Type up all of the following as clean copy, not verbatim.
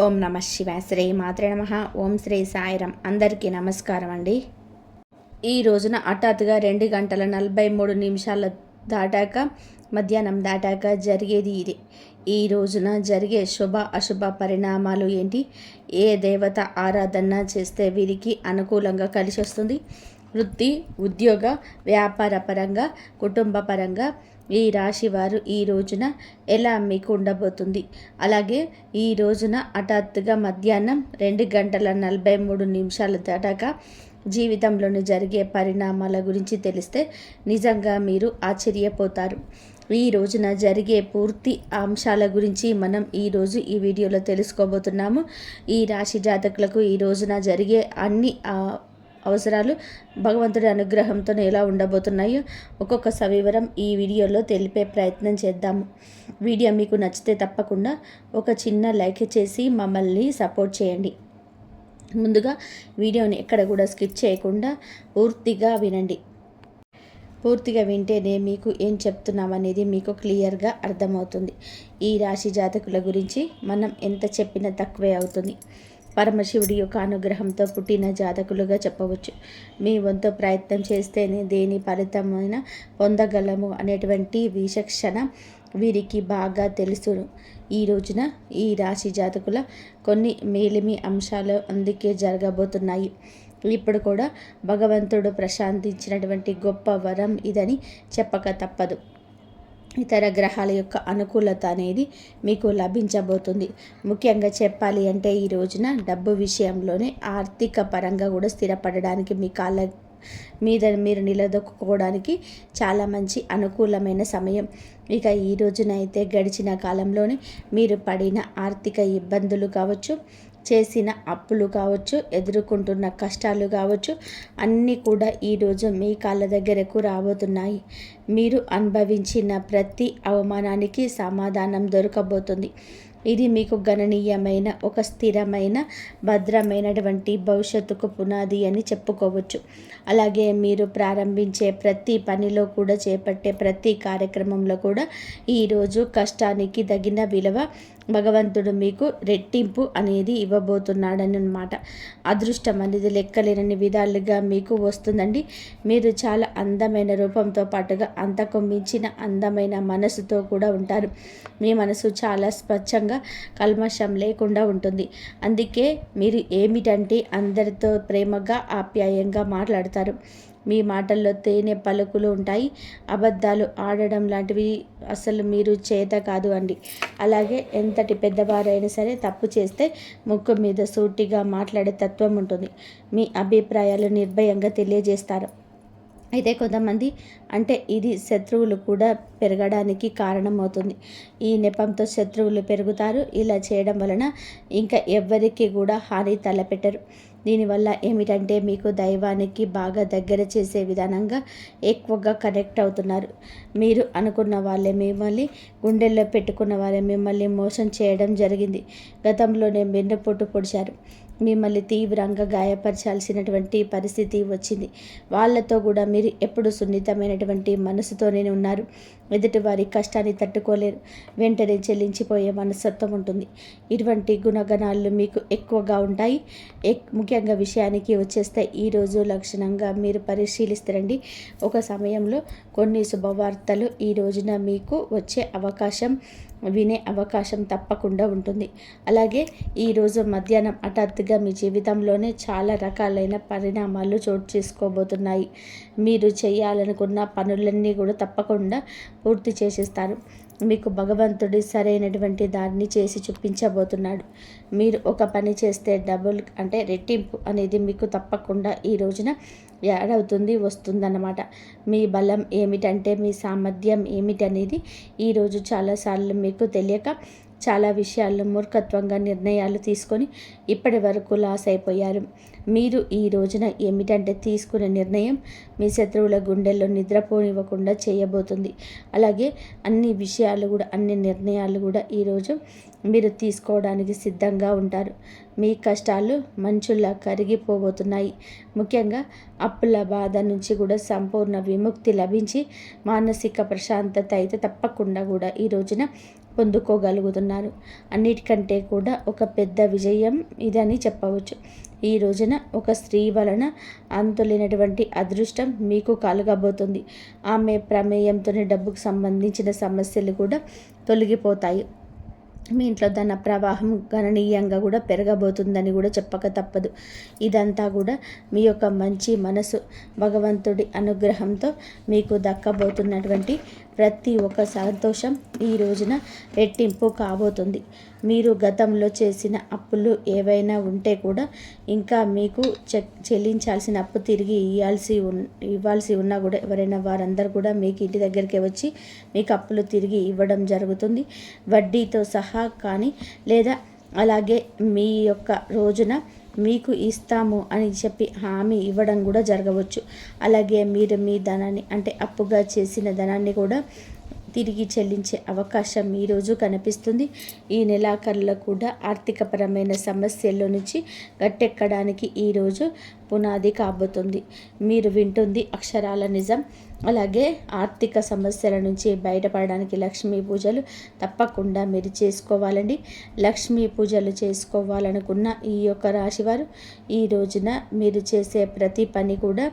ఓం నమ శివాయ. శ్రీ మాత్రే నమః. ఓం శ్రీ సాయిరం. అందరికీ నమస్కారం అండి. ఈ రోజున హఠాత్తుగా 2 గంటల 43 నిమిషాలు దాటాక మధ్యాహ్నం దాటాక జరిగేది ఇది. ఈ రోజున జరిగే శుభ అశుభ పరిణామాలు ఏంటి, ఏ దేవత ఆరాధన చేస్తే వీరికి అనుకూలంగా కలిసి వస్తుంది, వృత్తి ఉద్యోగ వ్యాపార పరంగా కుటుంబ పరంగా ఈ రాశి వారు ఈ రోజున ఎలా మీకు ఉండబోతుంది. అలాగే ఈ రోజున హఠాత్తుగా మధ్యాహ్నం 2 గంటల 43 నిమిషాలు దాటాక జీవితంలోని జరిగే పరిణామాల గురించి తెలిస్తే నిజంగా మీరు ఆశ్చర్యపోతారు. ఈ రోజున జరిగే పూర్తి అంశాల గురించి మనం ఈరోజు ఈ వీడియోలో తెలుసుకోబోతున్నాము. ఈ రాశి జాతకులకు ఈ రోజున జరిగే అన్ని అవసరాలు భగవంతుడి అనుగ్రహంతో ఎలా ఉండబోతున్నాయో ఒక్కొక్క సవివరం ఈ వీడియోలో తెలిపే ప్రయత్నం చేద్దాము. వీడియో మీకు నచ్చితే తప్పకుండా ఒక చిన్న లైక్ చేసి మమ్మల్ని సపోర్ట్ చేయండి. ముందుగా వీడియోని ఎక్కడ కూడా స్కిప్ చేయకుండా పూర్తిగా వినండి. పూర్తిగా వింటేనే మీకు ఏం చెప్తున్నామనేది మీకు క్లియర్గా అర్థమవుతుంది. ఈ రాశి జాతకుల గురించి మనం ఎంత చెప్పినా తక్కువే అవుతుంది. పరమశివుడి యొక్క అనుగ్రహంతో పుట్టిన జాతకులుగా చెప్పవచ్చు. మీ వంతు ప్రయత్నం చేస్తేనే దేని ఫలితమైన పొందగలము అనేటువంటి విచక్షణ వీరికి బాగా తెలుసును. ఈ రోజున ఈ రాశి జాతకుల కొన్ని మేలిమి అంశాలు అందుకే జరగబోతున్నాయి. ఇప్పుడు కూడా భగవంతుడు ప్రశాంతించినటువంటి గొప్ప వరం ఇదని చెప్పక తప్పదు. ఇతర గ్రహాల యొక్క అనుకూలత అనేది మీకు లభించబోతుంది. ముఖ్యంగా చెప్పాలి అంటే ఈ రోజున డబ్బు విషయంలోనే ఆర్థిక పరంగా కూడా స్థిరపడడానికి మీ కాళ్ళ మీద మీరు నిలదొక్కుకోవడానికి చాలా మంచి అనుకూలమైన సమయం. ఇక ఈ రోజున అయితే గడిచిన కాలంలోనే మీరు పడిన ఆర్థిక ఇబ్బందులు కావచ్చు, చేసిన అప్పులు కావచ్చు, ఎదుర్కొంటున్న కష్టాలు కావచ్చు, అన్నీ కూడా ఈరోజు మీ కాళ్ళ దగ్గరకు రాబోతున్నాయి. మీరు అనుభవించిన ప్రతి అవమానానికి సమాధానం దొరకబోతుంది. ఇది మీకు గణనీయమైన ఒక స్థిరమైన భద్రమైనటువంటి భవిష్యత్తుకు పునాది అని చెప్పుకోవచ్చు. అలాగే మీరు ప్రారంభించే ప్రతి పనిలో కూడా చేపట్టే ప్రతి కార్యక్రమంలో కూడా ఈరోజు కష్టానికి తగిన విలువ భగవంతుడు మీకు రెట్టింపు అనేది ఇవ్వబోతున్నాడని అన్నమాట. అదృష్టం అనేది లెక్కలేనన్ని విధాలుగా మీకు వస్తుందండి. మీరు చాలా అందమైన రూపంతో పాటుగా అంతకు మించిన అందమైన మనసుతో కూడా ఉంటారు. మీ మనసు చాలా స్వచ్ఛంగా కల్మషం లేకుండా ఉంటుంది. అందుకే మీరు ఏమిటంటే అందరితో ప్రేమగా ఆప్యాయంగా మాట్లాడతారు. మీ మాటల్లో తేనె పలుకులు ఉంటాయి. అబద్ధాలు ఆడడం లాంటివి అసలు మీరు చేత కాదు అండి. అలాగే ఎంతటి పెద్దవారైనా సరే తప్పు చేస్తే ముక్కు మీద సూటిగా మాట్లాడే తత్వం ఉంటుంది. మీ అభిప్రాయాలు నిర్భయంగా తెలియజేస్తారు. అయితే కొంతమంది అంటే ఇది శత్రువులు కూడా పెరగడానికి కారణమవుతుంది. ఈ నెపంతో శత్రువులు పెరుగుతారు. ఇలా చేయడం వలన ఇంకా ఎవ్వరికి కూడా హాని తలపెట్టరు. దీనివల్ల ఏమిటంటే మీకు దైవానికి బాగా దగ్గర చేసే విధానంగా ఎక్కువగా కనెక్ట్ అవుతున్నారు. మీరు అనుకున్న వాళ్ళే మిమ్మల్ని గుండెల్లో పెట్టుకున్న వాళ్ళే మిమ్మల్ని మోసం చేయడం జరిగింది. గతంలోనే వెన్నుపోటు పొడిచారు. మిమ్మల్ని తీవ్రంగా గాయపరచాల్సినటువంటి పరిస్థితి వచ్చింది. వాళ్ళతో కూడా మీరు ఎప్పుడు సున్నితమైనటువంటి మనసుతోనే ఉన్నారు. ఎదుటి వారి కష్టాన్ని తట్టుకోలేరు. వెంటనే చెల్లించిపోయే మనస్తత్వం ఉంటుంది. ఇటువంటి గుణగణాలు మీకు ఎక్కువగా ఉంటాయి. ముఖ్యంగా విషయానికి వచ్చేస్తే ఈరోజు లక్షణంగా మీరు పరిశీలిస్తారండి. ఒక సమయంలో కొన్ని శుభవార్తలు ఈ రోజున మీకు వచ్చే అవకాశం, వినే అవకాశం తప్పకుండా ఉంటుంది. అలాగే ఈరోజు మధ్యాహ్నం హఠాత్తుగా మీ జీవితంలోనే చాలా రకాలైన పరిణామాలు చోటు చేసుకోబోతున్నాయి. మీరు చేయాలనుకున్న పనులన్నీ కూడా తప్పకుండా పూర్తి చేసేస్తారు. మీకు భగవంతుడి సరైనటువంటి దాన్ని చేసి చూపించబోతున్నాడు. మీరు ఒక పని చేస్తే డబుల్ అంటే రెట్టింపు అనేది మీకు తప్పకుండా ఈ రోజున యాడ్ అవుతుంది, వస్తుందన్నమాట. మీ బలం ఏమిటంటే మీ సామర్థ్యం ఏమిటనేది ఈరోజు చాలాసార్లు మీకు తెలియక చాలా విషయాల్లో మూర్ఖత్వంగా నిర్ణయాలు తీసుకొని ఇప్పటి వరకు లాస్ అయిపోయారు. మీరు ఈ రోజున ఏమిటంటే తీసుకునే నిర్ణయం మీ శత్రువుల గుండెల్లో నిద్రపోనివ్వకుండా చేయబోతుంది. అలాగే అన్ని విషయాలు కూడా అన్ని నిర్ణయాలు కూడా ఈరోజు మీరు తీసుకోవడానికి సిద్ధంగా ఉంటారు. మీ కష్టాలు మంచులా కరిగిపోబోతున్నాయి. ముఖ్యంగా అప్పుల బాధ నుంచి కూడా సంపూర్ణ విముక్తి లభించి మానసిక ప్రశాంతత అయితే తప్పకుండా కూడా ఈ రోజున పొందుకోగలుగుతున్నారు. అన్నిటికంటే కూడా ఒక పెద్ద విజయం ఇదని చెప్పవచ్చు. ఈ రోజున ఒక స్త్రీ వలన అంతులేనటువంటి అదృష్టం మీకు కలగబోతుంది. ఆమె ప్రమేయంతోనే డబ్బుకు సంబంధించిన సమస్యలు కూడా తొలగిపోతాయి. మీ ఇంట్లో ధన ప్రవాహం గణనీయంగా కూడా పెరగబోతుందని కూడా చెప్పక తప్పదు. ఇదంతా కూడా మీ యొక్క మంచి మనసు, భగవంతుడి అనుగ్రహంతో మీకు దక్కబోతున్నటువంటి ప్రతి ఒక్క సంతోషం ఈ రోజున రెట్టింపు కాబోతుంది. మీరు గతంలో చేసిన అప్పులు ఏవైనా ఉంటే కూడా ఇంకా మీకు చెల్లించాల్సిన అప్పు తిరిగి ఇవ్వాల్సి ఉన్నా కూడా ఎవరైనా వారందరూ కూడా మీకు ఇంటి దగ్గరికి వచ్చి మీకు అప్పులు తిరిగి ఇవ్వడం జరుగుతుంది. వడ్డీతో సహా కానీ లేదా అలాగే మీ యొక్క రోజున మీకు ఇస్తాము అని చెప్పి హామీ ఇవ్వడం కూడా జరగవచ్చు. అలాగే మీరు మీ ధనాన్ని అంటే అప్పుగా చేసిన ధనాన్ని కూడా తిరిగి చెల్లించే అవకాశం ఈరోజు కనిపిస్తుంది. ఈ నెలాఖరులో కూడా ఆర్థికపరమైన సమస్యల్లో నుంచి గట్టెక్కడానికి ఈరోజు పునాది కాబోతుంది. మీరు వింటుంది అక్షరాల నిజం. అలాగే ఆర్థిక సమస్యల నుంచి బయటపడడానికి లక్ష్మీ పూజలు తప్పకుండా మీరు చేసుకోవాలండి. లక్ష్మీ పూజలు చేసుకోవాలనుకున్న ఈ యొక్క రాశివారు ఈ రోజున మీరు చేసే ప్రతి పని కూడా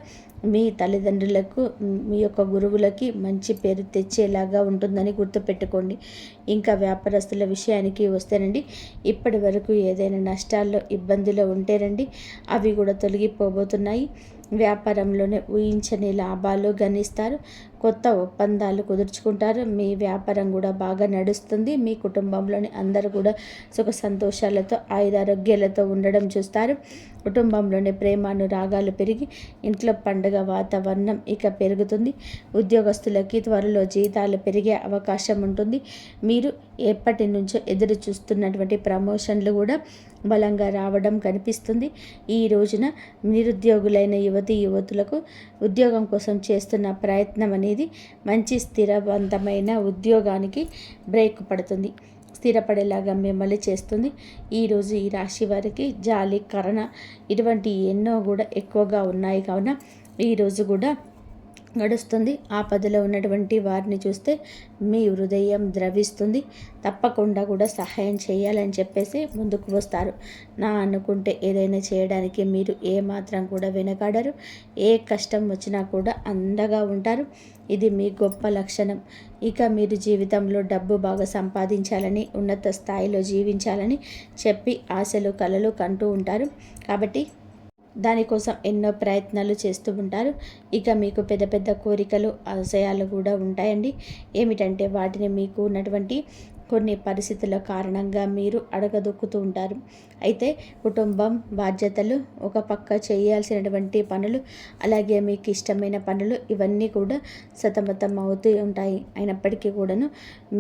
మీ తల్లిదండ్రులకు, మీ యొక్క గురువులకి మంచి పేరు తెచ్చేలాగా ఉంటుందని గుర్తుపెట్టుకోండి. ఇంకా వ్యాపారస్తుల విషయానికి వస్తేనండి, ఇప్పటి వరకు ఏదైనా నష్టాల్లో, ఇబ్బందులు ఉంటేనండి అవి కూడా తొలగిపోబోతున్నాయి. వ్యాపారంలోనే ఊహించని లాభాలు గణిస్తారు. కొత్త ఒప్పందాలు కుదుర్చుకుంటారు. మీ వ్యాపారం కూడా బాగా నడుస్తుంది. మీ కుటుంబంలోని అందరూ కూడా సుఖ సంతోషాలతో, ఆయురారోగ్యాలతో ఉండడం చూస్తారు. కుటుంబంలోని ప్రేమానురాగాలు పెరిగి ఇంట్లో పండుగ వాతావరణం ఇక పెరుగుతుంది. ఉద్యోగస్తులకి త్వరలో జీతాలు పెరిగే అవకాశం ఉంటుంది. మీరు ఎప్పటి నుంచో ఎదురు చూస్తున్నటువంటి ప్రమోషన్లు కూడా బలంగా రావడం కనిపిస్తుంది. ఈ రోజున నిరుద్యోగులైన యువతులకు ఉద్యోగం కోసం చేస్తున్న ప్రయత్నం అనేది మంచి స్థిరవంతమైన ఉద్యోగానికి బ్రేక్ పడుతుంది, స్థిరపడేలాగా మిమ్మల్ని చేస్తుంది. ఈరోజు ఈ రాశి వారికి జాలి, కరుణ ఇటువంటి ఎన్నో కూడా ఎక్కువగా ఉన్నాయి. కావున ఈరోజు కూడా గడుస్తుంది. ఆపదలో ఉన్నటువంటి వారిని చూస్తే మీ హృదయం ద్రవిస్తుంది. తప్పకుండా కూడా సహాయం చేయాలని చెప్పేసి ముందుకు వస్తారు. నా అనుకుంటే ఏదైనా చేయడానికి మీరు ఏమాత్రం కూడా వెనకాడరు. ఏ కష్టం వచ్చినా కూడా అండగా ఉంటారు. ఇది మీ గొప్ప లక్షణం. ఇక మీరు జీవితంలో డబ్బు బాగా సంపాదించాలని, ఉన్నత స్థాయిలో జీవించాలని చెప్పి ఆశలు, కలలు కంటూ ఉంటారు. కాబట్టి దానికోసం ఎన్నో ప్రయత్నాలు చేస్తూ ఉంటారు. ఇక మీకు పెద్ద పెద్ద కోరికలు, ఆశయాలు కూడా ఉంటాయండి. ఏమిటంటే వాటిని మీకు ఉన్నటువంటి కొన్ని పరిస్థితుల కారణంగా మీరు అడగదొక్కుతూ ఉంటారు. అయితే కుటుంబం, బాధ్యతలు, ఒక పక్క చేయాల్సినటువంటి పనులు, అలాగే మీకు ఇష్టమైన పనులు ఇవన్నీ కూడా సతమతం అవుతూ ఉంటాయి. అయినప్పటికీ కూడాను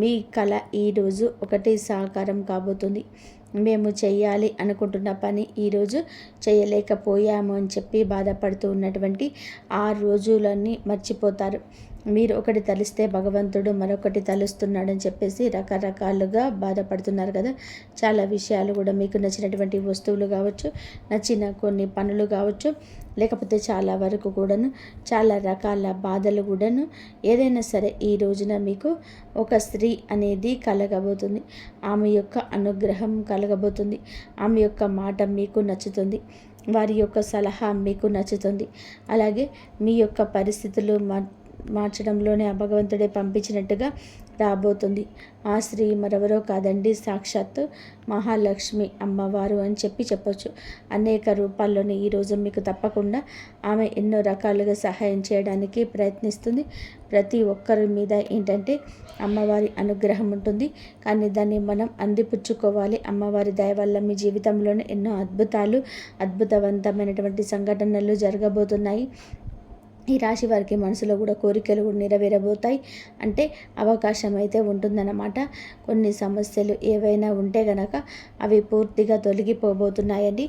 మీ కళ ఈరోజు ఒకటి సాకారం కాబోతుంది. మేము చేయాలి అనుకుంటున్న పని ఈరోజు చేయలేకపోయాము అని చెప్పి బాధపడుతూ ఉన్నటువంటి 6 రోజులన్నీ మర్చిపోతారు. మీరు ఒకటి తలిస్తే భగవంతుడు మరొకటి తలుస్తున్నాడని చెప్పేసి రకరకాలుగా బాధపడుతున్నారు కదా. చాలా విషయాలు కూడా మీకు నచ్చినటువంటి వస్తువులు కావచ్చు, నచ్చిన కొన్ని పనులు కావచ్చు, లేకపోతే చాలా వరకు కూడాను చాలా రకాల బాధలు కూడాను ఏదైనా సరే ఈ రోజున మీకు ఒక స్త్రీ అనేది కలగబోతుంది. ఆమె యొక్క అనుగ్రహం కలగబోతుంది. ఆమె యొక్క మాట మీకు నచ్చుతుంది. వారి యొక్క సలహా మీకు నచ్చుతుంది. అలాగే మీ యొక్క పరిస్థితులు మార్చడంలోనే ఆ భగవంతుడే పంపించినట్టుగా రాబోతుంది. ఆ స్త్రీ మరెవరో కాదండి, సాక్షాత్తు మహాలక్ష్మి అమ్మవారు అని చెప్పొచ్చు. అనేక రూపాల్లోనే ఈరోజు మీకు తప్పకుండా ఆమె ఎన్నో రకాలుగా సహాయం చేయడానికి ప్రయత్నిస్తుంది. ప్రతి ఒక్కరి మీద ఏంటంటే అమ్మవారి అనుగ్రహం ఉంటుంది. కానీ దాన్ని మనం అందిపుచ్చుకోవాలి. అమ్మవారి దయ వల్ల మీ జీవితంలోనే ఎన్నో అద్భుతవంతమైనటువంటి సంఘటనలు జరగబోతున్నాయి. ఈ రాశి వారికి మనసులో కూడా కోరికలు కూడా నెరవేరబోతాయి. అంటే అవకాశం అయితే ఉంటుందన్నమాట. కొన్ని సమస్యలు ఏవైనా ఉంటే గనక అవి పూర్తిగా తొలగిపోబోతున్నాయండి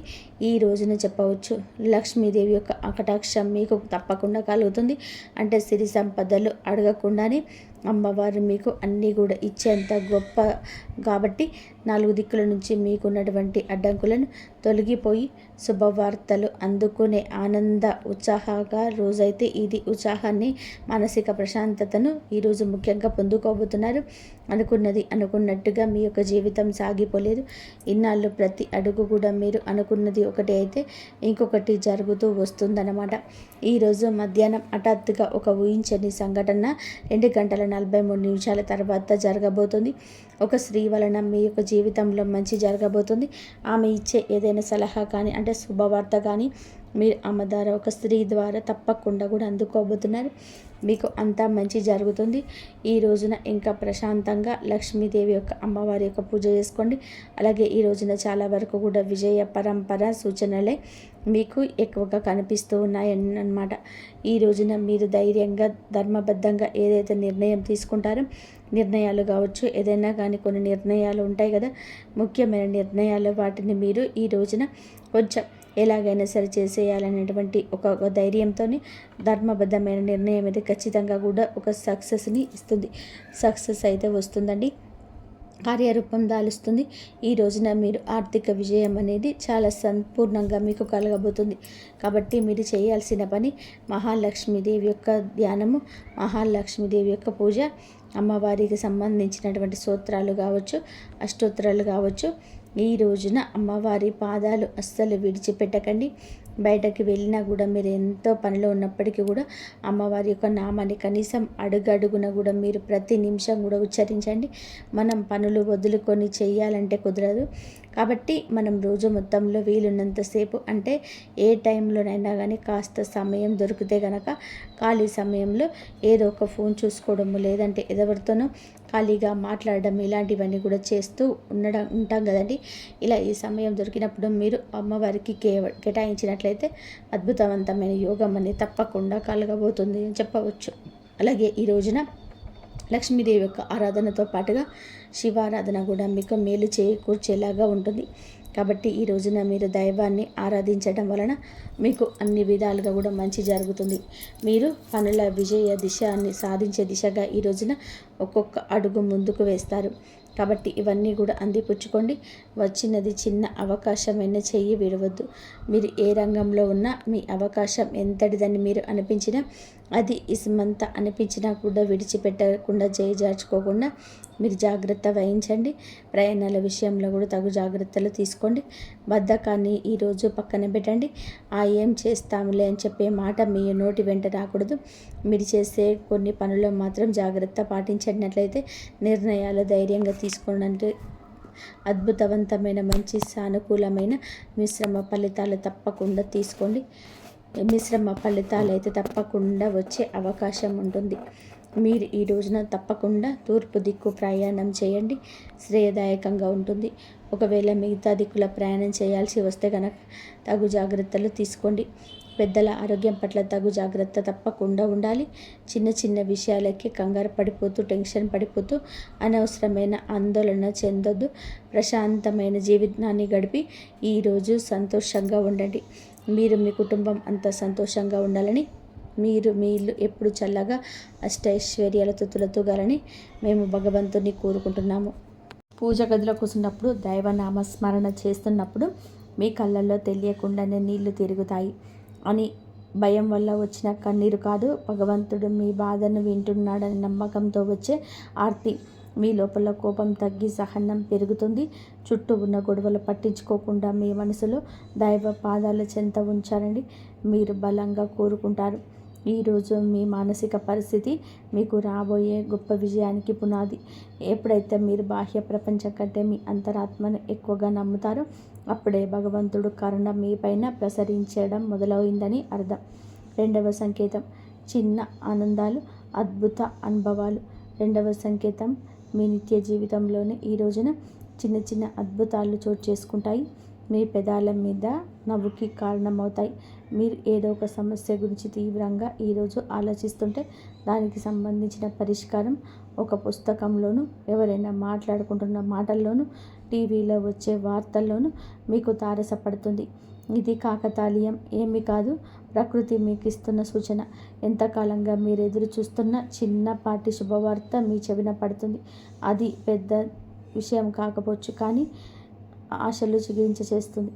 ఈ రోజున చెప్పవచ్చు. లక్ష్మీదేవి యొక్క కటాక్షం మీకు తప్పకుండా కలుగుతుంది. అంటే సిరి సంపదలు అడగకుండానే అమ్మవారు మీకు అన్నీ కూడా ఇచ్చేంత గొప్ప కాబట్టి 4 దిక్కుల నుంచి మీకున్నటువంటి అడ్డంకులను తొలగిపోయి శుభవార్తలు అందుకునే ఆనంద ఉత్సాహంగా రోజైతే ఇది ఉత్సాహాన్ని మానసిక ప్రశాంతతను ఈరోజు ముఖ్యంగా పొందుకోబోతున్నారు. అనుకున్నది అనుకున్నట్టుగా మీ యొక్క జీవితం సాగిపోలేదు. ఇన్నాళ్ళు ప్రతి అడుగు కూడా మీరు అనుకున్నది ఒకటి అయితే ఇంకొకటి జరుగుతూ వస్తుందన్నమాట. ఈరోజు మధ్యాహ్నం హఠాత్తుగా ఒక ఊహించని సంఘటన 2 గంటల 43 నిమిషాల తర్వాత జరగబోతుంది. ఒక స్త్రీ వలన మీ యొక్క జీవితంలో మంచి జరగబోతుంది. ఆమె ఇచ్చే ఏదైనా సలహా కానీ అంటే శుభవార్త కానీ మీరు ఆమె ద్వారా ఒక స్త్రీ ద్వారా తప్పకుండా కూడా అందుకోబోతున్నారు. మీకు అంతా మంచి జరుగుతుంది. ఈ రోజున ఇంకా ప్రశాంతంగా లక్ష్మీదేవి యొక్క అమ్మవారి యొక్క పూజ చేసుకోండి. అలాగే ఈ రోజున చాలా వరకు కూడా విజయ పరంపర సూచనలే మీకు ఎక్కువగా కనిపిస్తూ ఉన్నాయన్నమాట. ఈ రోజున మీరు ధైర్యంగా ధర్మబద్ధంగా ఏదైతే నిర్ణయం తీసుకుంటారో నిర్ణయాలు కావచ్చు, ఏదైనా కానీ కొన్ని నిర్ణయాలు ఉంటాయి కదా, ముఖ్యమైన నిర్ణయాలు, వాటిని మీరు ఈ రోజున కొంచెం ఎలాగైనా సరే చేసేయాలనేటువంటి ఒక ధైర్యంతో ధర్మబద్ధమైన నిర్ణయం అయితే ఖచ్చితంగా కూడా ఒక సక్సెస్ని ఇస్తుంది. సక్సెస్ అయితే వస్తుందండి, కార్యరూపం దాలుస్తుంది. ఈ రోజున మీరు ఆర్థిక విజయం అనేది చాలా సంపూర్ణంగా మీకు కలగబోతుంది. కాబట్టి మీరు చేయాల్సిన పని మహాలక్ష్మీదేవి యొక్క ధ్యానము, మహాలక్ష్మీదేవి యొక్క పూజ, అమ్మవారికి సంబంధించినటువంటి స్తోత్రాలు కావచ్చు, అష్టోత్తరాలు కావచ్చు. ఈ రోజున అమ్మవారి పాదాలు అస్సలు విడిచిపెట్టకండి. బయటకు వెళ్ళినా కూడా మీరు ఎంతో పనిలో ఉన్నప్పటికీ కూడా అమ్మవారి యొక్క నామాన్ని కనీసం అడుగడుగున కూడా మీరు ప్రతి నిమిషం కూడా ఉచ్చరించండి. మనం పనులు వదులుకొని చేయాలంటే కుదరదు. కాబట్టి మనం రోజు మొత్తంలో వీలున్నంతసేపు అంటే ఏ టైంలోనైనా కానీ కాస్త సమయం దొరికితే కనుక ఖాళీ సమయంలో ఏదో ఒక ఫోన్ చూసుకోవడము, లేదంటే ఎవరితోనో ఖాళీగా మాట్లాడడం, ఇలాంటివన్నీ కూడా చేస్తూ ఉంటాం కదండి. ఇలా ఈ సమయం దొరికినప్పుడు మీరు అమ్మవారికి కేటాయించినట్లయితే అద్భుతవంతమైన యోగం అనేది తప్పకుండా కలగబోతుంది అని చెప్పవచ్చు. అలాగే ఈ రోజున లక్ష్మీదేవి యొక్క ఆరాధనతో పాటుగా శివారాధన కూడా మీకు మేలు చేకూర్చేలాగా ఉంటుంది. కాబట్టి ఈ రోజున మీరు దైవాన్ని ఆరాధించడం వలన మీకు అన్ని విధాలుగా కూడా మంచి జరుగుతుంది. మీరు పనుల విజయ దిశని సాధించే దిశగా ఈ రోజున ఒక్కొక్క అడుగు ముందుకు వేస్తారు. కాబట్టి ఇవన్నీ కూడా అందిపుచ్చుకోండి. వచ్చినది చిన్న అవకాశమైనా చెయ్యి విడవద్దు. మీరు ఏ రంగంలో ఉన్నా మీ అవకాశం ఎంతటిదని మీరు అనిపించినా, అది ఇసుమంత అనిపించినా కూడా విడిచిపెట్టకుండా చేజార్చుకోకుండా మీరు జాగ్రత్త వహించండి. ప్రయాణాల విషయంలో కూడా తగు జాగ్రత్తలు తీసుకోండి. బద్ధకాన్ని ఈరోజు పక్కన పెట్టండి. ఏం చేస్తాములే అని చెప్పే మాట మీ నోటి వెంట రాకూడదు. మీరు చేసే కొన్ని పనుల్లో మాత్రం జాగ్రత్త పాటించినట్లయితే నిర్ణయాలు ధైర్యంగా తీసుకోవడానికి అద్భుతవంతమైన మంచి సానుకూలమైన మిశ్రమ ఫలితాలు తప్పకుండా తీసుకోండి. మిశ్రమ ఫలితాలు అయితే తప్పకుండా వచ్చే అవకాశం ఉంటుంది. మీరు ఈ రోజున తప్పకుండా తూర్పు దిక్కు ప్రయాణం చేయండి, శ్రేయదాయకంగా ఉంటుంది. ఒకవేళ మిగతా దిక్కుల ప్రయాణం చేయాల్సి వస్తే కనుక తగు జాగ్రత్తలు తీసుకోండి. పెద్దల ఆరోగ్యం పట్ల తగు జాగ్రత్త తప్పకుండా ఉండాలి. చిన్న చిన్న విషయాలకి కంగారు పడిపోతూ టెన్షన్ పడిపోతూ అనవసరమైన ఆందోళన చెందొద్దు. ప్రశాంతమైన జీవితాన్ని గడిపి ఈరోజు సంతోషంగా ఉండండి. మీరు మీ కుటుంబం అంతా సంతోషంగా ఉండాలని, మీరు మీ ఇల్లు ఎప్పుడు చల్లగా అష్టైశ్వర్యాలతో తులతూగాలని మేము భగవంతుని కోరుకుంటున్నాము. పూజ గదిలో కూర్చున్నప్పుడు దైవనామ స్మరణ చేస్తున్నప్పుడు మీ కళ్ళల్లో తెలియకుండానే నీళ్లు తిరుగుతాయి అని భయం వల్ల వచ్చిన కన్నీరు కాదు, భగవంతుడు మీ బాధను వింటున్నాడని నమ్మకంతో వచ్చే ఆర్తి. మీ లోపల కోపం తగ్గి సహనం పెరుగుతుంది. చుట్టూ ఉన్న గొడవలు పట్టించుకోకుండా మీ మనసులో దైవ పాదాల చెంత ఉంచారండి. మీరు బలంగా కోరుకుంటారు. ఈరోజు మీ మానసిక పరిస్థితి మీకు రాబోయే గొప్ప విజయానికి పునాది. ఎప్పుడైతే మీరు బాహ్య ప్రపంచం కంటే మీ అంతరాత్మను ఎక్కువగా నమ్ముతారో అప్పుడే భగవంతుడు కరుణ మీపైన ప్రసరించడం మొదలైందని అర్థం. 2వ సంకేతం చిన్న ఆనందాలు, అద్భుత అనుభవాలు. 2వ సంకేతం మీ నిత్య జీవితంలోనే ఈ రోజున చిన్న చిన్న అద్భుతాలు చోటు చేసుకుంటాయి. మీ పెదాల మీద నవ్వుకి కారణమవుతాయి. మీరు ఏదో ఒక సమస్య గురించి తీవ్రంగా ఈరోజు ఆలోచిస్తుంటే దానికి సంబంధించిన పరిష్కారం ఒక పుస్తకంలోనూ, ఎవరైనా మాట్లాడుకుంటున్న మాటల్లోనూ, టీవీలో వచ్చే వార్తల్లోనూ మీకు తారసపడుతుంది. ఇది కాకతాళీయం ఏమీ కాదు. ప్రకృతి మీకు ఇస్తున్న సూచన. ఎంతకాలంగా మీరు ఎదురు చూస్తున్న చిన్నపాటి శుభవార్త మీ చెవిన పడుతుంది. అది పెద్ద విషయం కాకపోవచ్చు, కానీ ఆశలు చిగురించేస్తుంది.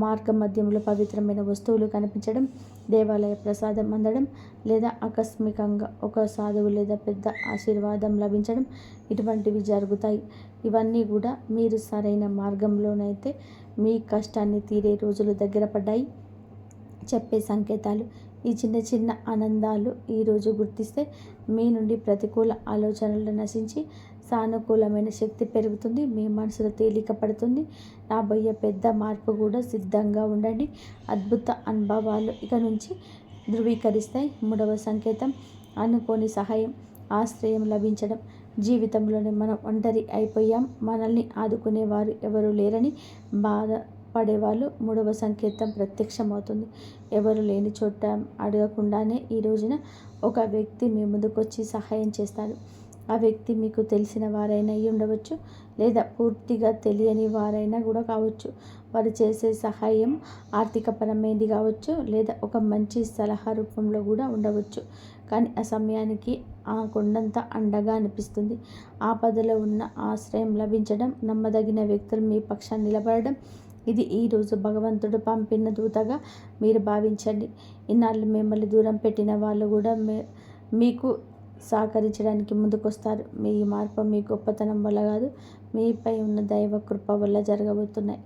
మార్గ మధ్యంలో పవిత్రమైన వస్తువులు కనిపించడం, దేవాలయ ప్రసాదం అందడం, లేదా ఆకస్మికంగా ఒక సాధువు లేదా పెద్ద ఆశీర్వాదం లభించడం, ఇటువంటివి జరుగుతాయి. ఇవన్నీ కూడా మీరు సరైన మార్గంలోనైతే మీ కష్టాన్ని తీరే రోజులు దగ్గర పడ్డాయి చెప్పే సంకేతాలు. ఈ చిన్న చిన్న ఆనందాలు ఈరోజు గుర్తిస్తే మీ నుండి ప్రతికూల ఆలోచనలు నశించి సానుకూలమైన శక్తి పెరుగుతుంది. మీ మనసులో తేలిక పడుతుంది. రాబోయే పెద్ద మార్పు కూడా సిద్ధంగా ఉండండి. అద్భుత అనుభవాలు ఇక నుంచి ధృవీకరిస్తాయి. 3వ సంకేతం అనుకోని సహాయం, ఆశ్రయం లభించడం. జీవితంలోనే మనం ఒంటరి అయిపోయాం, మనల్ని ఆదుకునేవారు ఎవరు లేరని బాధపడేవాళ్ళు 3వ సంకేతం ప్రత్యక్షమవుతుంది. ఎవరు లేని చోట అడగకుండానే ఈ రోజున ఒక వ్యక్తి మీ ముందుకొచ్చి సహాయం చేస్తారు. ఆ వ్యక్తి మీకు తెలిసిన వారైనా అయి ఉండవచ్చు, లేదా పూర్తిగా తెలియని వారైనా కూడా కావచ్చు. వారు చేసే సహాయం ఆర్థికపరమైనది కావచ్చు, లేదా ఒక మంచి సలహా రూపంలో కూడా ఉండవచ్చు. కానీ ఆ సమయానికి ఆ కొండంత అండగా అనిపిస్తుంది. ఆపదలో ఉన్న ఆశ్రయం లభించడం, నమ్మదగిన వ్యక్తులు మీ పక్షాన్ని నిలబడడం, ఇది ఈరోజు భగవంతుడు పంపిన దూతగా మీరు భావించండి. ఇన్నాళ్ళు మిమ్మల్ని దూరం పెట్టిన వాళ్ళు కూడా మీకు సహకరించడానికి ముందుకొస్తారు. మీ మార్పు మీ గొప్పతనం వల్ల కాదు, మీపై ఉన్న దైవ కృప వల్ల జరగబోతున్నాయి.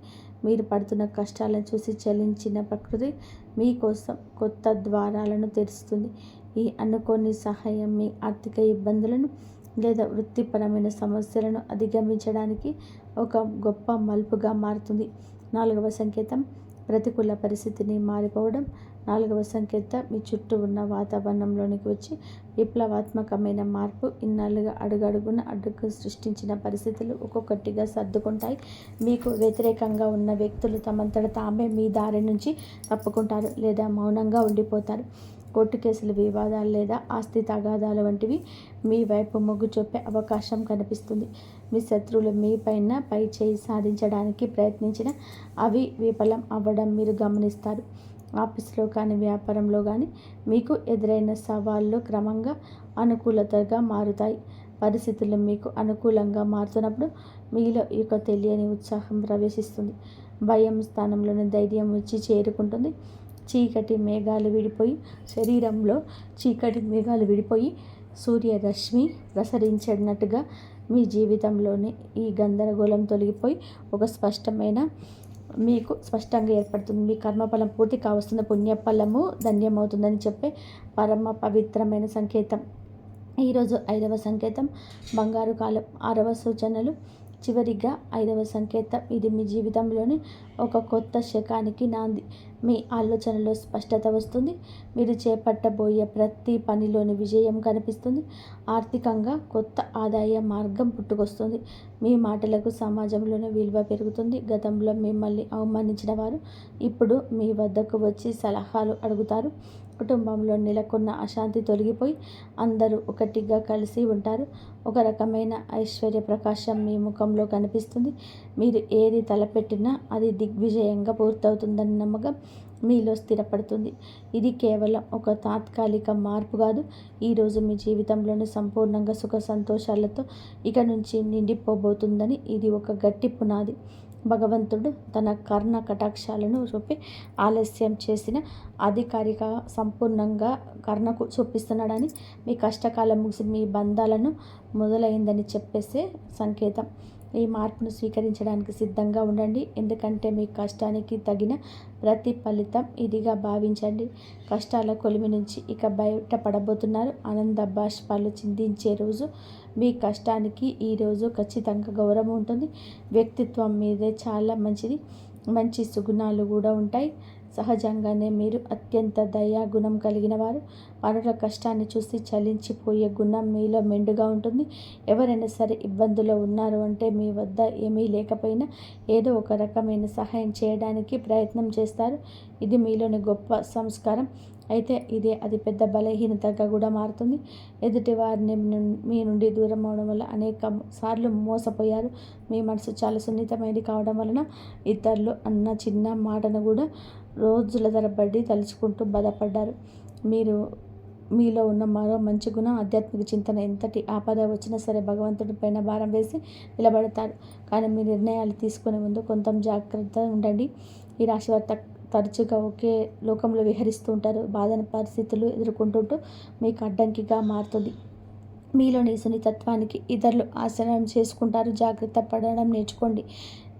మీరు పడుతున్న కష్టాలను చూసి చలించిన ప్రకృతి మీకోసం కొత్త ద్వారాలను తెరుస్తుంది. ఈ అనుకోని సహాయం మీ ఆర్థిక ఇబ్బందులను లేదా వృత్తిపరమైన సమస్యలను అధిగమించడానికి ఒక గొప్ప మలుపుగా మారుతుంది. 4వ సంకేతం ప్రతికూల పరిస్థితిని మారిపోవడం. 4వ సంకేతం మీ చుట్టూ ఉన్న వాతావరణంలోనికి వచ్చి విప్లవాత్మకమైన మార్పు. ఇన్నాళ్ళుగా అడుగడుగున అడ్డుకు సృష్టించిన పరిస్థితులు ఒక్కొక్కటిగా సర్దుకుంటాయి. మీకు వ్యతిరేకంగా ఉన్న వ్యక్తులు తమంతట తామే మీ దారి నుంచి తప్పుకుంటారు లేదా మౌనంగా ఉండిపోతారు. కోర్టు కేసులు, వివాదాలు లేదా ఆస్తి తగాదాలు వంటివి మీ వైపు మొగ్గు చూపే అవకాశం కనిపిస్తుంది. మీ శత్రువులు మీ పైన పై చేయి సాధించడానికి ప్రయత్నించిన అవి విఫలం అవ్వడం మీరు గమనిస్తారు. ఆఫీస్లో కానీ వ్యాపారంలో కానీ మీకు ఎదురైన సవాళ్ళు క్రమంగా అనుకూలతగా మారుతాయి. పరిస్థితులు మీకు అనుకూలంగా మారుతున్నప్పుడు మీలో ఒక తెలియని ఉత్సాహం ప్రవేశిస్తుంది. భయం స్థానంలోని ధైర్యం వచ్చి చేరుకుంటుంది. శరీరంలో చీకటి మేఘాలు విడిపోయి సూర్యరశ్మి ప్రసరించినట్టుగా మీ జీవితంలోని ఈ గందరగోళం తొలగిపోయి ఒక మీకు స్పష్టంగా ఏర్పడుతుంది. మీ కర్మఫలం పూర్తి కావస్తున్న పుణ్యఫలము ధన్యమవుతుందని చెప్పే పరమ పవిత్రమైన సంకేతం. ఈరోజు 5వ సంకేతం బంగారు కాలం. 6వ సూచనలు. చివరిగా 5వ సంకేతం. ఇది మీ జీవితంలోని ఒక కొత్త శకానికి నాంది. మీ ఆలోచనలో స్పష్టత వస్తుంది. మీరు చేపట్టబోయే ప్రతి పనిలోని విజయం కనిపిస్తుంది. ఆర్థికంగా కొత్త ఆదాయ మార్గం పుట్టుకొస్తుంది. మీ మాటలకు సమాజంలోని విలువ పెరుగుతుంది. గతంలో మిమ్మల్ని అవమానించిన వారు ఇప్పుడు మీ వద్దకు వచ్చి సలహాలు అడుగుతారు. కుటుంబంలో నెలకొన్న అశాంతి తొలగిపోయి అందరూ ఒకటిగా కలిసి ఉంటారు. ఒక రకమైన ఐశ్వర్య ప్రకాశం మీ ముఖంలో కనిపిస్తుంది. మీరు ఏది తలపెట్టినా అది దిగ్విజయంగా పూర్తవుతుందన్న నమ్మకం మీలో స్థిరపడుతుంది. ఇది కేవలం ఒక తాత్కాలిక మార్పు కాదు. ఈరోజు మీ జీవితంలోని సంపూర్ణంగా సుఖ సంతోషాలతో ఇక నుంచి నిండిపోబోతుందని ఇది ఒక గట్టి పునాది. భగవంతుడు తన కర్ణ కటాక్షాలను చూపి ఆలస్యం చేసిన అధికారిక సంపూర్ణంగా కర్ణకు చూపిస్తున్నాడని, మీ కష్టకాలం ముగిసి మీ బంధాలను మొదలైందని చెప్పేసే సంకేతం. ఈ మార్పును స్వీకరించడానికి సిద్ధంగా ఉండండి. ఎందుకంటే మీ కష్టానికి తగిన ప్రతిఫలితం ఇదిగా భావించండి. కష్టాల కొలిమి నుంచి ఇక బయటపడబోతున్నారు. ఆనంద బాష్పాలు చిందించే రోజు. మీ కష్టానికి ఈరోజు ఖచ్చితంగా గౌరవం ఉంటుంది. వ్యక్తిత్వం మీదే చాలా మంచిది. మంచి సుగుణాలు కూడా ఉంటాయి. సహజంగానే మీరు అత్యంత దయా గుణం కలిగిన వారు. పరుల కష్టాన్ని చూసి చలించిపోయే గుణం మీలో మెండుగా ఉంటుంది. ఎవరైనా సరే ఇబ్బందులో ఉన్నారు అంటే మీ వద్ద ఏమీ లేకపోయినా ఏదో ఒక రకమైన సహాయం చేయడానికి ప్రయత్నం చేస్తారు. ఇది మీలోని గొప్ప సంస్కారం. అయితే ఇదే అది పెద్ద బలహీనతగా కూడా మారుతుంది. ఎదుటి వారిని మీ నుండి దూరం అవడం వల్ల అనేక సార్లు మోసపోయారు. మీ మనసు చాలా సున్నితమైనది కావడం వలన ఇతరులు అన్న చిన్న మాటను కూడా రోజుల తరబడి తలుచుకుంటూ బాధపడ్డారు. మీలో ఉన్న మరో మంచి గుణం ఆధ్యాత్మిక చింతన. ఎంతటి ఆపద వచ్చినా సరే భగవంతుడి పైన భారం వేసి నిలబడతారు. కానీ మీ నిర్ణయాలు తీసుకునే ముందు కొంత జాగ్రత్త ఉండండి. ఈ రాశి వారు తరచుగా ఒకే లోకంలో విహరిస్తూ ఉంటారు. బాధన పరిస్థితులు ఎదుర్కొంటుంటూ మీకు అడ్డంకిగా మారుతుంది. మీలోని సున్నితత్వానికి ఇతరులు ఆశ్రయం చేసుకుంటారు. జాగ్రత్త పడడం నేర్చుకోండి.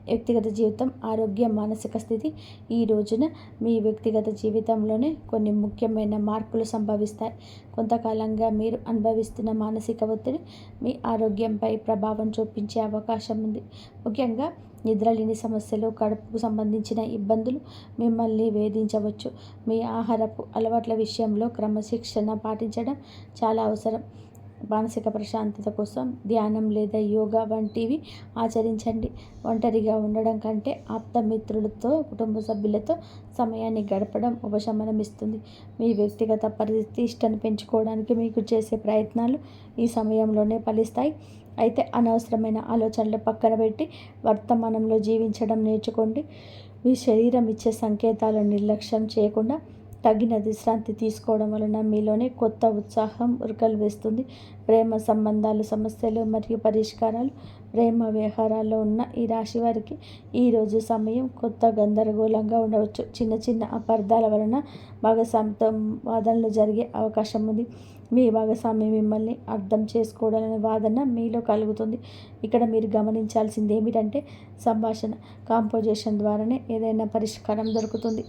వ్యక్తిగత జీవితం, ఆరోగ్యం, మానసిక స్థితి. ఈ రోజున మీ వ్యక్తిగత జీవితంలోనే కొన్ని ముఖ్యమైన మార్పులు సంభవిస్తాయి. కొంతకాలంగా మీరు అనుభవిస్తున్న మానసిక ఒత్తిడి మీ ఆరోగ్యంపై ప్రభావం చూపించే అవకాశం ఉంది. ముఖ్యంగా నిద్రలేని సమస్యలు, కడుపుకు సంబంధించిన ఇబ్బందులు మిమ్మల్ని వేధించవచ్చు. మీ ఆహారపు అలవాట్ల విషయంలో క్రమశిక్షణ పాటించడం చాలా అవసరం. మానసిక ప్రశాంతత కోసం ధ్యానం లేదా యోగా వంటివి ఆచరించండి. ఒంటరిగా ఉండడం కంటే ఆప్తమిత్రులతో, కుటుంబ సభ్యులతో సమయాన్ని గడపడం ఉపశమనం ఇస్తుంది. మీ వ్యక్తిగత ప్రతిష్టను పెంచుకోవడానికి మీకు చేసే ప్రయత్నాలు ఈ సమయంలోనే ఫలిస్తాయి. అయితే అనవసరమైన ఆలోచనలు పక్కన పెట్టి వర్తమానంలో జీవించడం నేర్చుకోండి. మీ శరీరం ఇచ్చే సంకేతాలను నిర్లక్ష్యం చేయకుండా తగిన విశ్రాంతి తీసుకోవడం వలన మీలోనే కొత్త ఉత్సాహం ఉరకలు వేస్తుంది. ప్రేమ సంబంధాలు, సమస్యలు మరియు పరిష్కారాలు. ప్రేమ వ్యవహారాల్లో ఉన్న ఈ రాశి వారికి ఈరోజు సమయం కొత్త గందరగోళంగా ఉండవచ్చు. చిన్న చిన్న అపార్థాల వలన భాగస్వామితో వాదనలు జరిగే అవకాశం ఉంది. మీ భాగస్వామి మిమ్మల్ని అర్థం చేసుకోవడాలనే వాదన మీలో కలుగుతుంది. ఇక్కడ మీరు గమనించాల్సింది ఏమిటంటే సంభాషణ, కాంపోజిషన్ ద్వారానే ఏదైనా పరిష్కారం దొరుకుతుంది.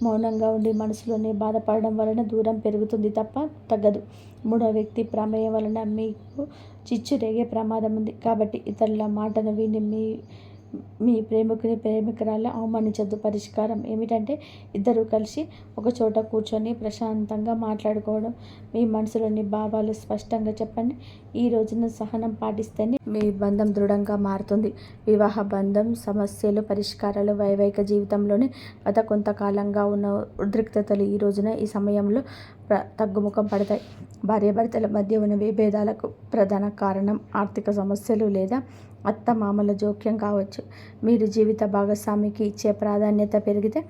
మౌనంగా ఉండి మనసులోనే బాధపడడం వలన దూరం పెరుగుతుంది తప్ప తగ్గదు. మూడో వ్యక్తి ప్రమేయం వలన మీకు చిచ్చు రేగే ప్రమాదం ఉంది. కాబట్టి ఇతరుల మాటను విని మీ ప్రేమికుని, ప్రేమికురాలు అవమానించద్దు. పరిష్కారం ఏమిటంటే ఇద్దరు కలిసి ఒక చోట కూర్చొని ప్రశాంతంగా మాట్లాడుకోవడం. మీ మనసులోని భావాలు స్పష్టంగా చెప్పండి. ఈ రోజున సహనం పాటిస్తేనే మీ బంధం దృఢంగా మారుతుంది. వివాహ బంధం సమస్యలు, పరిష్కారాలు, వైవాహిక జీవితంలోని గత కొంతకాలంగా ఉన్న ఉద్రిక్తతలు ఈ సమయంలో తగ్గుముఖం పడతాయి. భార్యాభర్తల మధ్య ఉన్న విభేదాలకు ప్రధాన కారణం ఆర్థిక సమస్యలు లేదా అత్తమామల జోక్యం కావచ్చు. మీరు జీవిత భాగస్వామికి ఇచ్చే ప్రాధాన్యత పెరిగితే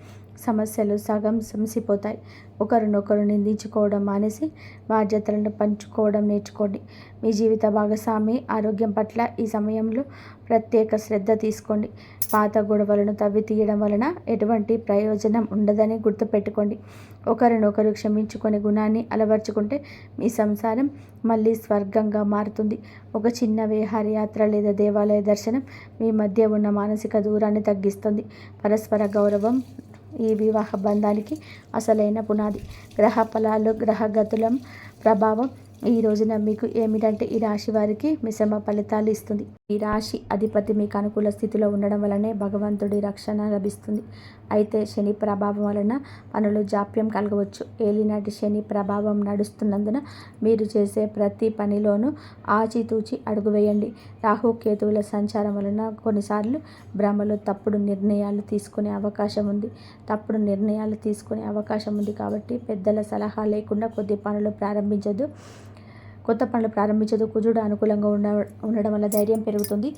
సమస్యలు సగం సమసిపోతాయి. ఒకరినొకరు నిందించుకోవడం మానేసి బాధ్యతలను పంచుకోవడం నేర్చుకోండి. మీ జీవిత భాగస్వామి ఆరోగ్యం పట్ల ఈ సమయంలో ప్రత్యేక శ్రద్ధ తీసుకోండి. పాత గొడవలను తవ్వి తీయడం వలన ఎటువంటి ప్రయోజనం ఉండదని గుర్తుపెట్టుకోండి. ఒకరినొకరు క్షమించుకునే గుణాన్ని అలవర్చుకుంటే మీ సంసారం మళ్ళీ స్వర్గంగా మారుతుంది. ఒక చిన్న విహారయాత్ర లేదా దేవాలయ దర్శనం మీ మధ్య ఉన్న మానసిక దూరాన్ని తగ్గిస్తుంది. పరస్పర గౌరవం ఈ వివాహ బంధానికి అసలైన పునాది. గ్రహ ఫలాలు, గ్రహగతుల ప్రభావం ఈ రోజున మీకు ఏమిటంటే ఈ రాశి వారికి మిశ్రమ ఫలితాలు ఇస్తుంది. ఈ రాశి అధిపతి మీకు అనుకూల స్థితిలో ఉండడం వలనే భగవంతుడి రక్షణ లభిస్తుంది. అయితే శని ప్రభావం వలన పనులు జాప్యం కలగవచ్చు. ఏలినాటి శని ప్రభావం నడుస్తున్నందున మీరు చేసే ప్రతి పనిలోనూ ఆచితూచి అడుగు వేయండి. రాహుకేతువుల సంచారం వలన కొన్నిసార్లు భ్రమలు తప్పుడు నిర్ణయాలు తీసుకునే అవకాశం ఉంది. కాబట్టి పెద్దల సలహా లేకుండా కొత్త పనులు ప్రారంభించదు. కుజుడు అనుకూలంగా ఉండడం వల్ల ధైర్యం పెరుగుతుంది.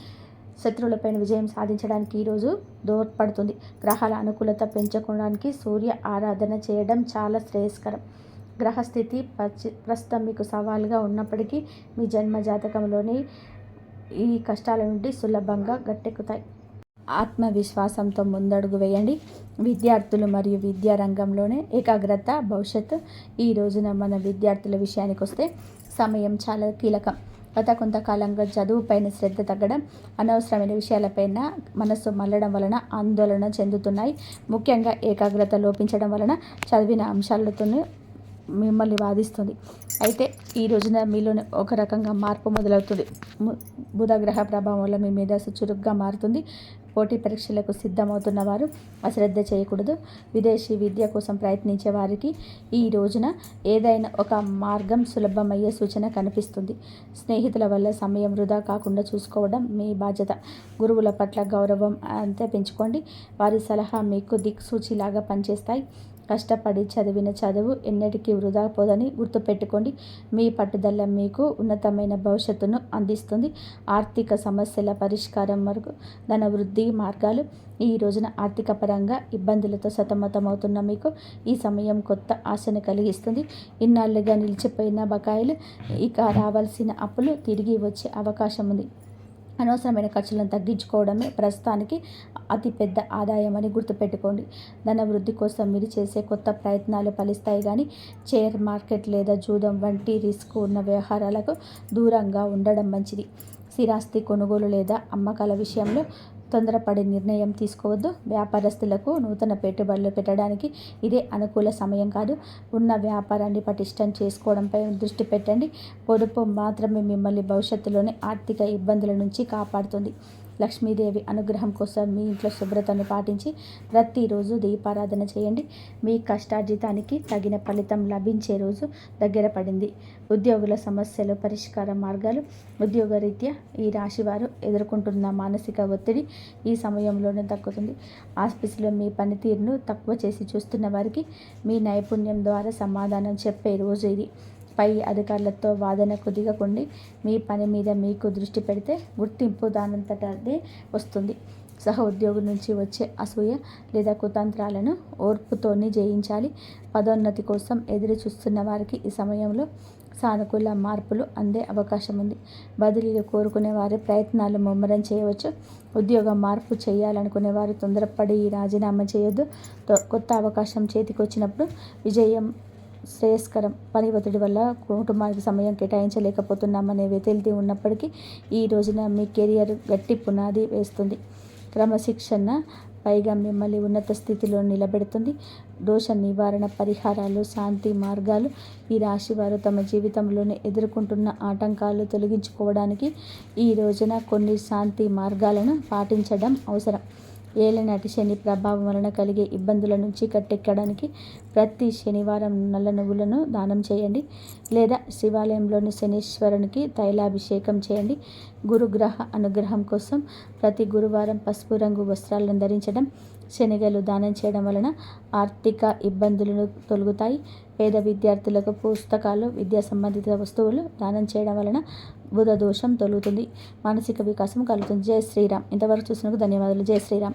శత్రువులపైన విజయం సాధించడానికి ఈరోజు దోహదపడుతుంది. గ్రహాల అనుకూలత పెంచుకోవడానికి సూర్య ఆరాధన చేయడం చాలా శ్రేయస్కరం. గ్రహస్థితి ప్రస్తుతం మీకు సవాల్గా ఉన్నప్పటికీ మీ జన్మ జాతకంలోని ఈ కష్టాల నుండి సులభంగా గట్టెక్కుతాయి. ఆత్మవిశ్వాసంతో ముందడుగు వేయండి. విద్యార్థులు మరియు విద్యా రంగంలోనే ఏకాగ్రత భవిష్యత్తు. ఈ రోజున మన విద్యార్థుల విషయానికి వస్తే సమయం చాలా కీలకం. గత కొంతకాలంగా చదువుపైన శ్రద్ధ తగ్గడం, అనవసరమైన విషయాలపైన మనస్సు మళ్ళడం వలన ఆందోళన చెందుతున్నాయి. ముఖ్యంగా ఏకాగ్రత లోపించడం వలన చదివిన అంశాలతోనే మిమ్మల్ని బాధిస్తుంది. అయితే ఈ రోజున మీలోనే ఒక రకంగా మార్పు మొదలవుతుంది. బుధ గ్రహ ప్రభావం వల్ల మీ మేధస్సు చురుగ్గా మారుతుంది. పోటీ పరీక్షలకు సిద్ధమవుతున్న వారు అశ్రద్ధ చేయకూడదు. విదేశీ విద్య కోసం ప్రయత్నించే వారికి ఈ రోజున ఏదైనా ఒక మార్గం సులభమయ్యే సూచన కనిపిస్తుంది. స్నేహితుల వల్ల సమయం వృధా కాకుండా చూసుకోవడం మీ బాధ్యత. గురువుల పట్ల గౌరవం అంతే పెంచుకోండి. వారి సలహా మీకు దిక్సూచిలాగా పనిచేస్తాయి. కష్టపడి చదివిన చదువు ఎన్నటికీ వృధా పోదని గుర్తుపెట్టుకోండి. మీ పట్టుదల మీకు ఉన్నతమైన భవిష్యత్తును అందిస్తుంది. ఆర్థిక సమస్యల పరిష్కారం వరకు ధన వృద్ధి మార్గాలు. ఈ రోజున ఆర్థిక పరంగా ఇబ్బందులతో సతమతమవుతున్న మీకు ఈ సమయం కొత్త ఆశను కలిగిస్తుంది. ఇన్నాళ్లుగా నిలిచిపోయిన బకాయిలు, ఇక రావాల్సిన అప్పులు తిరిగి వచ్చే అవకాశం ఉంది. అనవసరమైన ఖర్చులను తగ్గించుకోవడమే ప్రస్తుతానికి అతిపెద్ద ఆదాయం అని గుర్తుపెట్టుకోండి. ధన వృద్ధి కోసం మీరు చేసే కొత్త ప్రయత్నాలు ఫలిస్తాయి, కానీ షేర్ మార్కెట్ లేదా జూదం వంటి రిస్క్ ఉన్న వ్యవహారాలకు దూరంగా ఉండడం మంచిది. స్థిరాస్తి కొనుగోలు లేదా అమ్మకాల విషయంలో తొందరపడి నిర్ణయం తీసుకోవద్దు. వ్యాపారస్తులకు నూతన పెట్టుబడులు పెట్టడానికి ఇదే అనుకూల సమయం కాదు. ఉన్న వ్యాపారాన్ని పటిష్టం చేసుకోవడంపై దృష్టి పెట్టండి. పొదుపు మాత్రమే మిమ్మల్ని భవిష్యత్తులోని ఆర్థిక ఇబ్బందుల నుంచి కాపాడుతుంది. లక్ష్మీదేవి అనుగ్రహం కోసం మీ ఇంట్లో శుభ్రతను పాటించి ప్రతిరోజు దీపారాధన చేయండి. మీ కష్టార్జితానికి తగిన ఫలితం లభించే రోజు దగ్గర పడింది. ఉద్యోగుల సమస్యలు పరిష్కార మార్గాలు. ఉద్యోగరీత్యా ఈ రాశివారు ఎదుర్కొంటున్న మానసిక ఒత్తిడి ఈ సమయంలోనే తగ్గుతుంది. ఆఫీసులో మీ పనితీరును తక్కువ చేసి చూస్తున్న వారికి మీ నైపుణ్యం ద్వారా సమాధానం చెప్పే రోజు ఇది. పై అధికారులతో వాదనకు దిగకండి. మీ పని మీద మీకు దృష్టి పెడితే గుర్తింపు దానంతట అదే వస్తుంది. సహ ఉద్యోగుల నుంచి వచ్చే అసూయ లేదా కుతంత్రాలను ఓర్పుతోనే జయించాలి. పదోన్నతి కోసం ఎదురు చూస్తున్న వారికి ఈ సమయంలో సానుకూల మార్పులు అందే అవకాశం ఉంది. బదిలీలు కోరుకునే వారి ప్రయత్నాలు ముమ్మరం చేయవచ్చు. ఉద్యోగ మార్పు చేయాలనుకునే వారు తొందరపడి రాజీనామా చేయొద్దు. కొత్త అవకాశం చేతికి వచ్చినప్పుడు విజయం శ్రేయస్కరం. పని ఒత్తిడి వల్ల కుటుంబానికి సమయం కేటాయించలేకపోతున్నామనే వెతిల్తి ఉన్నప్పటికీ ఈ రోజున మీ కెరియర్ గట్టి పునాది వేస్తుంది. క్రమశిక్షణ పైగా మిమ్మల్ని ఉన్నత స్థితిలో నిలబెడుతుంది. దోష నివారణ పరిహారాలు, శాంతి మార్గాలు. ఈ రాశివారు తమ జీవితంలోనే ఎదుర్కొంటున్న ఆటంకాలు తొలగించుకోవడానికి ఈ రోజున కొన్ని శాంతి మార్గాలను పాటించడం అవసరం. ఏలినాటి శని ప్రభావం వలన కలిగే ఇబ్బందుల నుంచి కట్టెక్కడానికి ప్రతి శనివారం నల్ల నువ్వులను దానం చేయండి, లేదా శివాలయంలోని శనీశ్వరునికి తైలాభిషేకం చేయండి. గురుగ్రహ అనుగ్రహం కోసం ప్రతి గురువారం పసుపు రంగు వస్త్రాలను ధరించడం, శనగలు దానం చేయడం వలన ఆర్థిక ఇబ్బందులను తొలగుతాయి. పేద విద్యార్థులకు పుస్తకాలు, విద్యా సంబంధిత వస్తువులు దానం చేయడం వలన బుధ దోషం తొలుగుతుంది. మానసిక వికాసం కలుగుతుంది. జై శ్రీరామ్. ఇంతవరకు చూసినందుకు ధన్యవాదాలు. జై శ్రీరామ్.